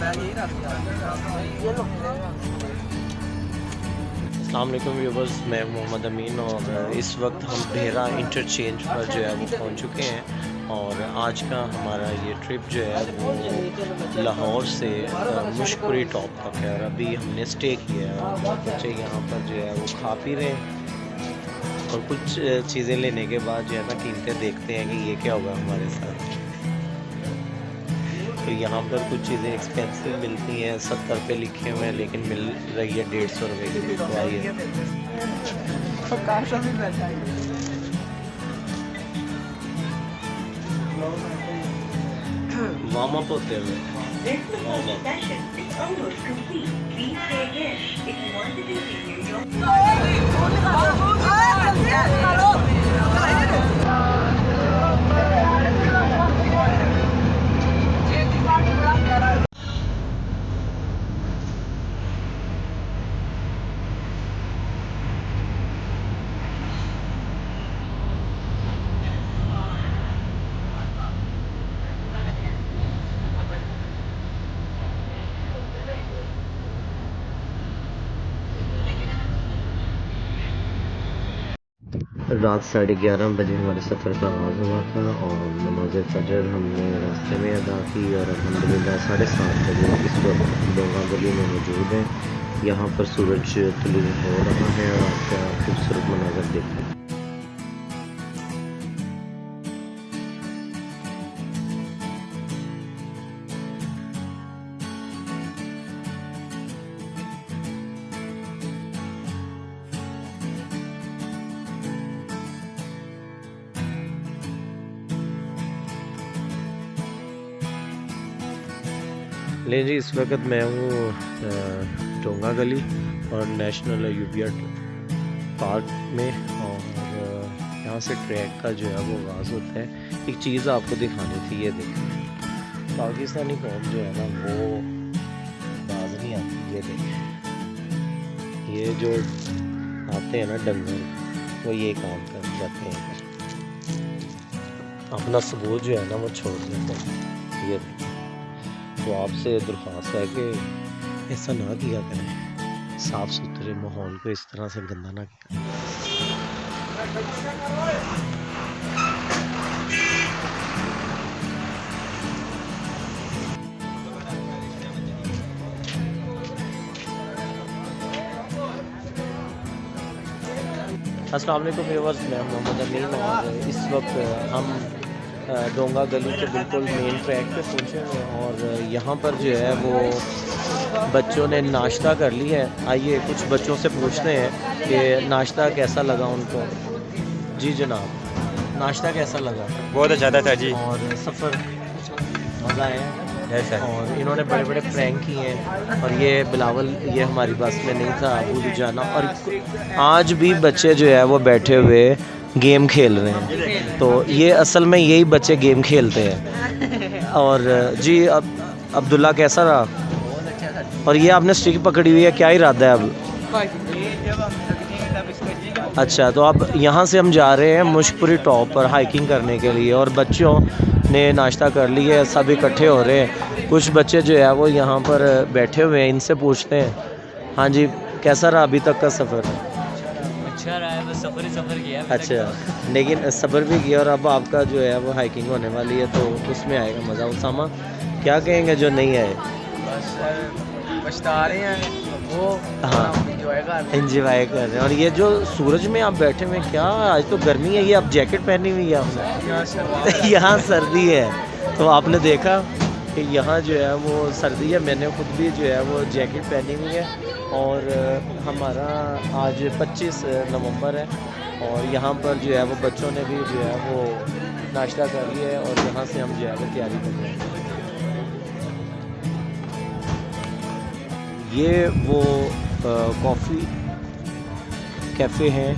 अस्सलाम वालेकुम व्यूवर्स, मैं मोहम्मद अमीन और इस वक्त हम भेरा इंटरचेंज पर जो है वो पहुंच चुके हैं। और आज का हमारा ये ट्रिप जो है वो लाहौर से मुशकपुरी टॉप तक है। और अभी हमने स्टे किया है और बच्चे यहाँ पर जो है वो खा पी रहे हैं और कुछ चीज़ें लेने के बाद जो है ना कीमतें देखते हैं कि ये क्या होगा हमारे साथ। तो यहाँ पर कुछ चीज़ें एक्सपेंसिव मिलती हैं, 70 पे लिखे हुए हैं, लेकिन मिल रही है 150 रुपये की। तो आइए वार्म अप होते हुए रात 11:30 बजे हमारे सफ़र का आगाज़ हुआ था और नमाज फजर हमने रास्ते में अदा की और अल्हम्दुलिल्लाह 7:30 बजे इस वक्त डोंगा गली में मौजूद हैं। यहाँ पर सूरज तुलू हो रहा है और आपका खूबसूरत मनाज़र देखते हैं। ले जी, इस वक्त मैं हूँ डोंगा गली और नेशनल यूबिया पार्क में। और यहाँ से ट्रैक का जो है वो आगाज़ होता है। एक चीज़ आपको दिखानी थी, ये देखें, पाकिस्तानी कौम जो है ना वो बाज नहीं आती। ये देखें, ये जो आते हैं ना डंगर, वो ये काम कर जाते हैं, अपना सबूत जो है ना वो छोड़ देते हैं। ये देखें, तो आपसे दरख्वास्त है कि ऐसा ना किया करें, साफ़ सुथरे माहौल को इस तरह से गंदा ना किया। अस्सलाम वालेकुम व्यूअर्स, मैं मोहम्मद अमीन और इस वक्त हम डोंगा गली के बिल्कुल मेन ट्रैक पे पहुँचे हुए हैं। और यहाँ पर जो है वो बच्चों ने नाश्ता कर लिया है। आइए कुछ बच्चों से पूछते हैं कि नाश्ता कैसा लगा उनको। जी जनाब, नाश्ता कैसा लगा? बहुत अच्छा था जी। और सफ़र मज़ा आया? ऐसा और इन्होंने बड़े बड़े प्रैंक किए हैं। और ये बिलावल, ये हमारी बस में नहीं था, अबू जाना। और आज भी बच्चे जो है वो बैठे हुए गेम खेल रहे हैं। तो ये असल में यही बच्चे गेम खेलते हैं। और जी, अब अब्दुल्ला कैसा रहा? और ये आपने स्टिक पकड़ी हुई है, क्या इरादा है अब? अच्छा, तो अब यहाँ से हम जा रहे हैं मुशकपुरी टॉप पर हाइकिंग करने के लिए। और बच्चों ने नाश्ता कर लिया है, सब इकट्ठे हो रहे हैं। कुछ बच्चे जो है वो यहाँ पर बैठे हुए हैं, इनसे पूछते हैं। हाँ जी, कैसा रहा अभी तक का सफ़र? अच्छा रहा है, बस सफ़र ही सफ़र किया। अच्छा, लेकिन सफ़र भी किया और अब आपका जो है वो हाइकिंग होने वाली है, तो उसमें आएगा मज़ा। उसामा, क्या कहेंगे जो नहीं आए? बस पछता रहे हैं वो। हाँ, एंजॉय कर रहे हैं। और ये जो सूरज में आप बैठे हुए, क्या आज तो गर्मी है, ये आप जैकेट पहनी हुई है आपने? यहाँ सर्दी है। तो आपने देखा कि यहाँ जो है वो सर्दी है, मैंने खुद भी जो है वो जैकेट पहनी हुई है। और हमारा आज 25 नवंबर है और यहाँ पर जो है वो बच्चों ने भी जो है वो नाश्ता कर लिया है और यहाँ से हम जो है वो तैयारी कर रहे हैं। ये वो कॉफ़ी कैफ़े हैं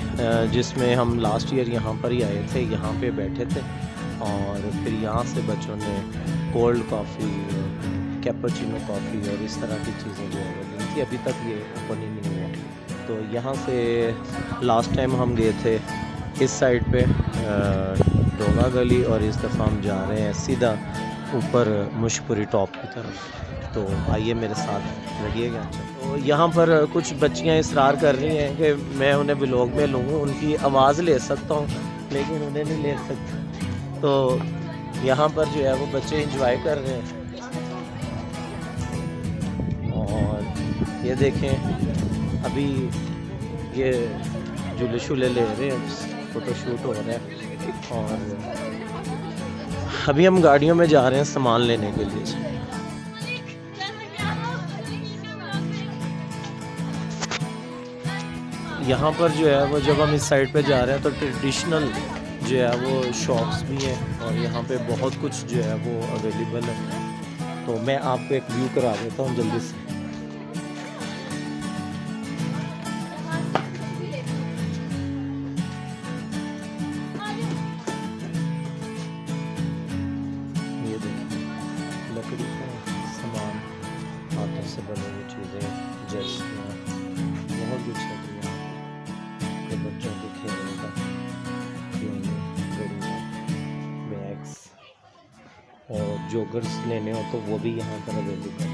जिसमें हम लास्ट ईयर यहाँ पर ही आए थे, यहाँ पे बैठे थे। और फिर यहाँ से बच्चों ने कोल्ड कॉफ़ी, कैपुचिनो कॉफ़ी और इस तरह की चीज़ें जो है वो ली थी। अभी तक ये ओपन ही नहीं हुआ। तो यहाँ से लास्ट टाइम हम गए थे इस साइड पे डोंगा गली, और इस दफ़ा हम जा रहे हैं सीधा ऊपर मुशकपुरी टॉप की तरफ। तो आइए मेरे साथ लगिएगा। तो यहाँ पर कुछ बच्चियाँ इसरार कर रही हैं कि मैं उन्हें व्लॉग में लूँ, उनकी आवाज़ ले सकता हूँ लेकिन उन्हें नहीं ले सकता। तो यहाँ पर जो है वो बच्चे एंजॉय कर रहे हैं। और ये देखें अभी ये झूले शूले ले रहे हैं, फ़ोटो शूट हो रहा है। और अभी हम गाड़ियों में जा रहे हैं सामान लेने के लिए। यहाँ पर जो है वो जब हम इस साइड पे जा रहे हैं तो ट्रेडिशनल जो है वो शॉप्स भी हैं और यहाँ पे बहुत कुछ जो है वो अवेलेबल है। तो मैं आपको एक व्यू करा देता हूँ जल्दी से। ये देखिए लकड़ी का सामान, हाथों से बनी हुई चीज़ें, जर्सियाँ, बहुत कुछ है ये बच्चों के खेलने का, बैग्स और जोगर्स लेने हो तो वो भी यहाँ पर अवेलेबल है।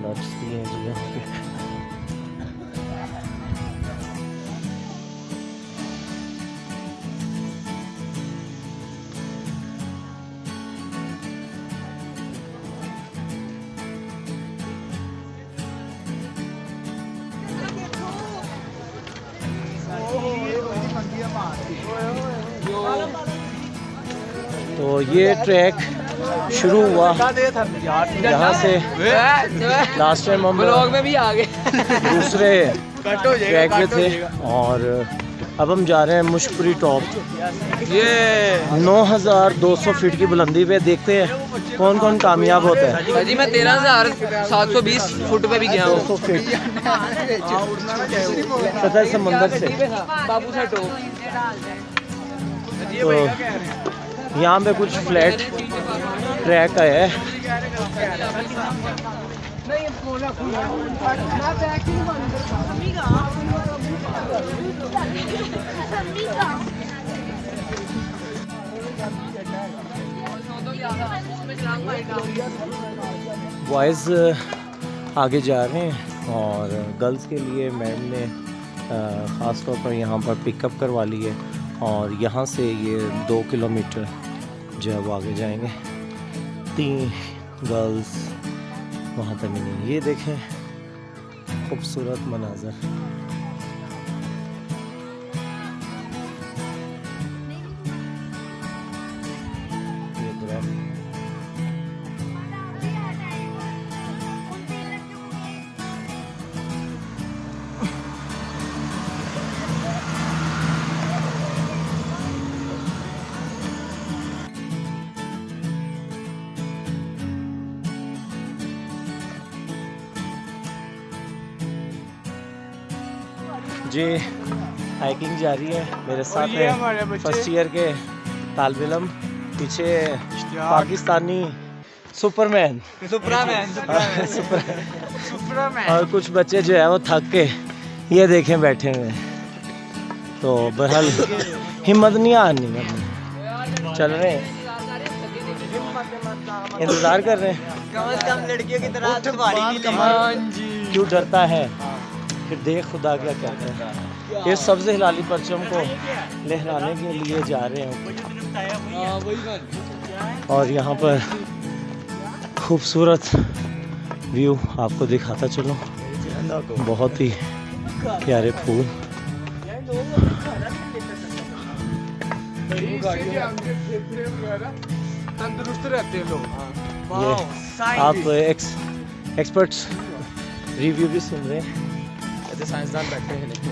नट्स भी हैं जी यहाँ पे। तो ये ट्रैक शुरू हुआ यहाँ से। लास्ट टाइम हम ब्लॉग में भी आ गए दूसरे ट्रैक पे थे और अब हम जा रहे हैं मुशकपुरी टॉप। ये 9200 फीट की बुलंदी पे। देखते हैं कौन कौन कामयाब होता है। जी मैं 13,720 फुट पे भी गया हूँ। 200 फीट सतह समंदर से। बाबू से टॉप। तो यहाँ पे कुछ फ्लैट ट्रैक है। बॉयज़ आगे जा रहे हैं और गर्ल्स के लिए मैम ने ख़ास तौर पर यहाँ पर पिकअप करवा ली है और यहाँ से ये 2 किलोमीटर जो है वो आगे जाएंगे। 3 गर्ल्स वहाँ पर मिलेंगी। ये देखें खूबसूरत मनाज़र। ये दरख्त जी हाइकिंग जारी है। मेरे साथ है फर्स्ट ईयर के तालिब इल्म, पीछे पाकिस्तानी सुपरमैन और कुछ बच्चे जो है वो थक के ये देखें बैठे हुए हैं। तो बहरहाल हिम्मत नहीं आनी, चल रहे हैं, इंतज़ार कर रहे हैं। कम लड़कियों की तरह क्यों डरता है, फिर देख खुदा क्या कहता है। ये सबसे हिलाली परचम को लहराने के लिए जा रहे हैं और यहाँ पर खूबसूरत व्यू आपको दिखाता चलो। बहुत ही प्यारे फूल। तंदुरुस्त रहते हैं लोग। आप एक्सपर्ट्स रिव्यू भी सुन रहे हैं। साइंसदान बैठे हैं लेकिन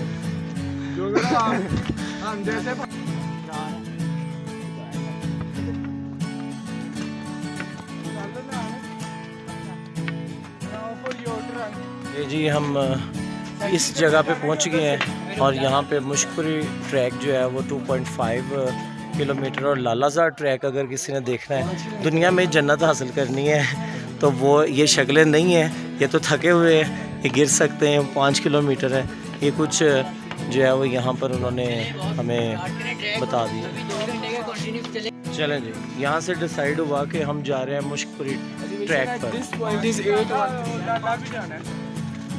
ये जी हम इस जगह पे पहुंच गए हैं और यहाँ पे मुशकपुरी ट्रैक जो है वो 2.5 किलोमीटर और लालाजार ट्रैक अगर किसी ने देखना है, दुनिया में जन्नत हासिल करनी है तो वो ये शक्लें नहीं हैं। ये तो थके हुए हैं, ये गिर सकते हैं। 5 किलोमीटर है। ये कुछ जो है वो यहाँ पर उन्होंने हमें बता दिया। चलें जी, यहाँ से डिसाइड हुआ कि हम जा रहे हैं मुश्कपुरी ट्रैक पर।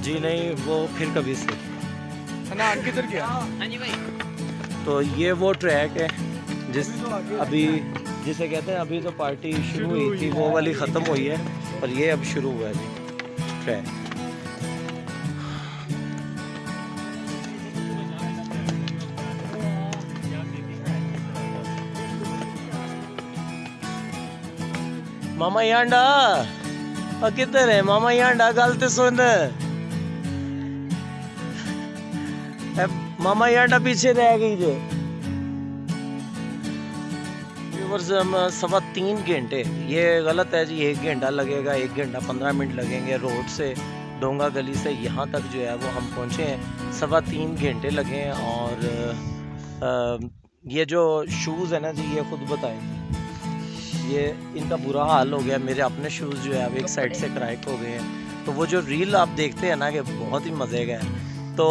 जी नहीं, वो फिर कभी से। किधर गया? तो ये वो ट्रैक है अभी जिसे कहते हैं, अभी तो पार्टी शुरू हुई थी, वो वाली ख़त्म हुई है और ये अब शुरू हुआ है जी ट्रैक। मामा यांडा किधर है? मामा यांडा गल ते सुन, मामा यांडा पीछे रह गई जो। 3.25 घंटे, ये गलत है जी। 1 घंटा लगेगा, 1 घंटा 15 मिनट लगेंगे रोड से, डोंगा गली से यहाँ तक जो है वो हम पहुँचे हैं। 3.25 घंटे लगे हैं। और ये जो शूज़ है ना जी, ये खुद बताएं, ये इनका बुरा हाल हो गया। मेरे अपने शूज़ जो है अब एक साइड से क्रैक हो गए हैं। तो वो जो रील आप देखते हैं ना कि बहुत ही मज़े का है, तो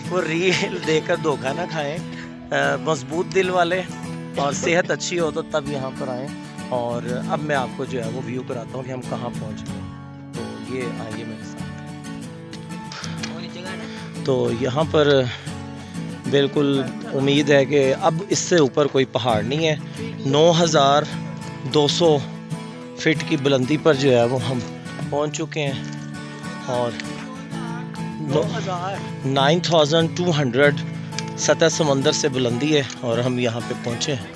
वो रील देखकर धोखा ना खाएं। मजबूत दिल वाले और सेहत अच्छी हो तो तब यहाँ पर आएँ। और अब मैं आपको जो है वो व्यू कराता हूँ कि हम कहाँ पहुँच गए। तो ये आइए मेरे साथ। तो यहाँ पर बिल्कुल उम्मीद है कि अब इससे ऊपर कोई पहाड़ नहीं है। 9,200 फीट की बुलंदी पर जो है वो हम पहुँच चुके हैं और 9,200 सतह समंदर से बुलंदी है और हम यहाँ पे पहुँचे हैं।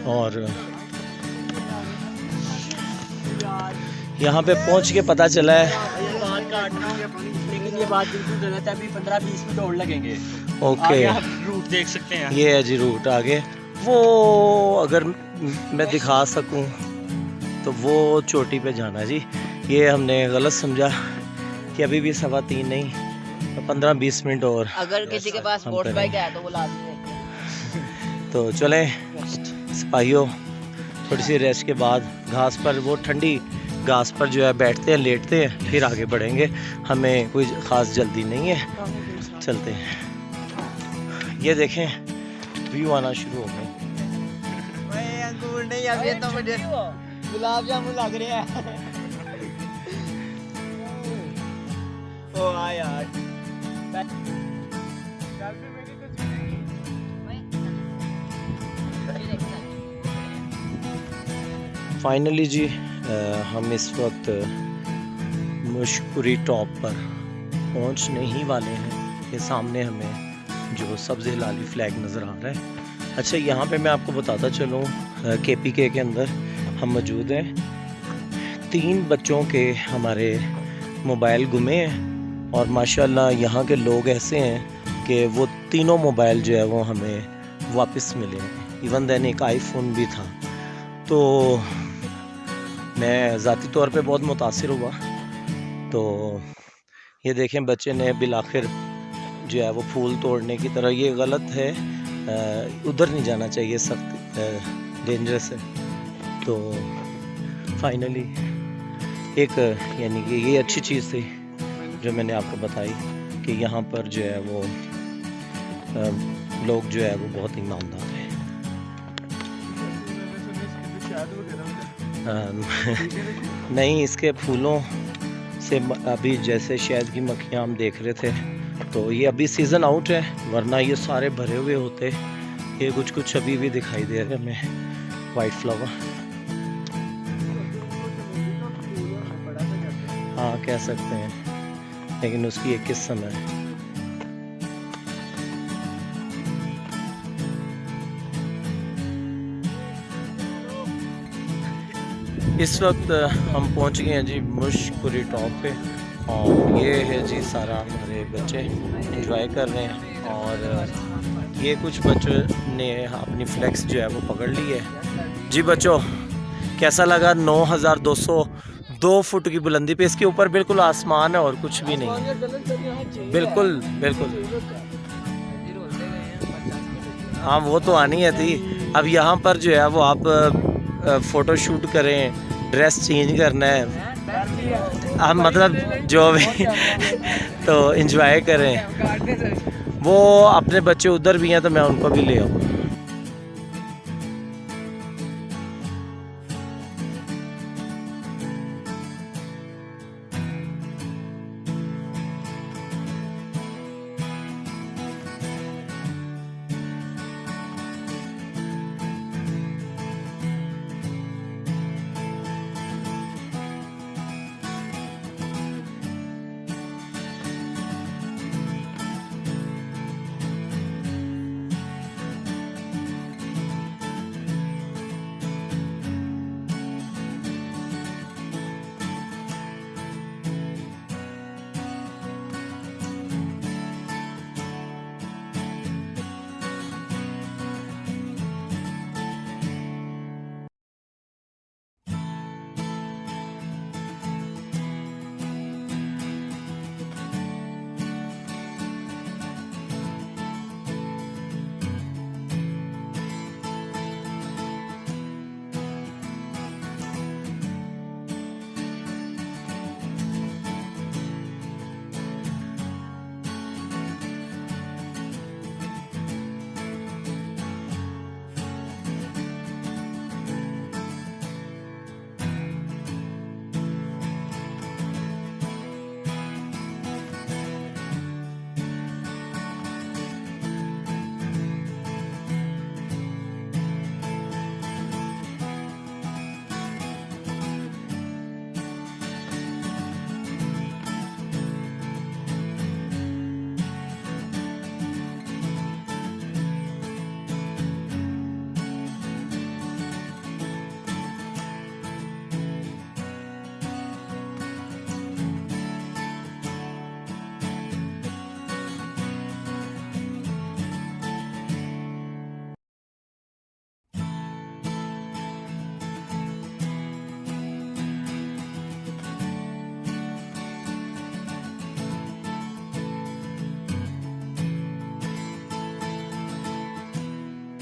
और यहाँ पे पहुँच के पता चला है, लेकिन ये बात बिल्कुल गलत है। अभी 15-20 मिनट और लगेंगे। ओके, रूट देख सकते हैं, ये है जी रूट आगे। वो अगर मैं दिखा सकूं तो वो चोटी पे जाना जी। ये हमने गलत समझा कि अभी भी 3:15 नहीं, 15-20 मिनट और। अगर किसी के पास स्पोर्ट्स बाइक है तो वो लाजमी है। तो चलें सिपाहियों, थोड़ी सी रेस्ट के बाद घास पर, वो ठंडी घास पर जो है बैठते हैं, लेटते हैं, फिर आगे बढ़ेंगे। हमें कोई ख़ास जल्दी नहीं है, चलते हैं। ये देखें व्यू आना शुरू हो गए। अंगूर नहीं, अभी तो मुझे गुलाब जामुन लग रहे हैं। ओ यार, फाइनली जी हम इस वक्त मुश्कपुरी टॉप पर पहुंचने ही वाले हैं। ये सामने हमें जो सब्ज़ हिलाली फ्लैग नज़र आ रहा है। अच्छा, यहाँ पे मैं आपको बताता चलूँ, KPK के अंदर हम मौजूद हैं। 3 बच्चों के हमारे मोबाइल गुमे हैं और माशाल्लाह यहाँ के लोग ऐसे हैं कि वो तीनों मोबाइल जो है वो हमें वापस मिले हैं। इवन देन एक आईफोन भी था। तो मैं ज़ाती तौर पे बहुत मुतासिर हुआ। तो ये देखें, बच्चे ने बिलाखिर जो है वो फूल तोड़ने की तरह, ये गलत है, उधर नहीं जाना चाहिए, सख्त डेंजरस है। तो फाइनली एक यानी कि ये अच्छी चीज़ थी जो मैंने आपको बताई कि यहाँ पर जो है वो लोग जो है वो बहुत ईमानदार हैं। नहीं, इसके फूलों से अभी जैसे शहद की मक्खियाँ हम देख रहे थे, तो ये अभी सीज़न आउट है, वरना ये सारे भरे हुए होते। ये कुछ कुछ अभी भी दिखाई दे रहे हमें, वाइट फ्लावर। हाँ, कह सकते हैं, लेकिन उसकी एक किस्म है। इस वक्त हम पहुंच गए हैं जी मुश्कपुरी टॉप पे और ये है जी सारा हमारे बच्चे एंजॉय कर रहे हैं। और ये कुछ बच्चों ने अपनी फ्लेक्स जो है वो पकड़ ली है। जी बच्चों, कैसा लगा? 9,202 फुट की बुलंदी पे, इसके ऊपर बिल्कुल आसमान है और कुछ भी नहीं है। बिल्कुल बिल्कुल, हाँ वो तो आनी है थी। अब यहाँ पर जो है वो आप फ़ोटो शूट करें, ड्रेस चेंज करना है, आप मतलब जो भी तो एंजॉय करें। वो अपने बच्चे उधर भी हैं तो मैं उनको भी ले आऊँगा।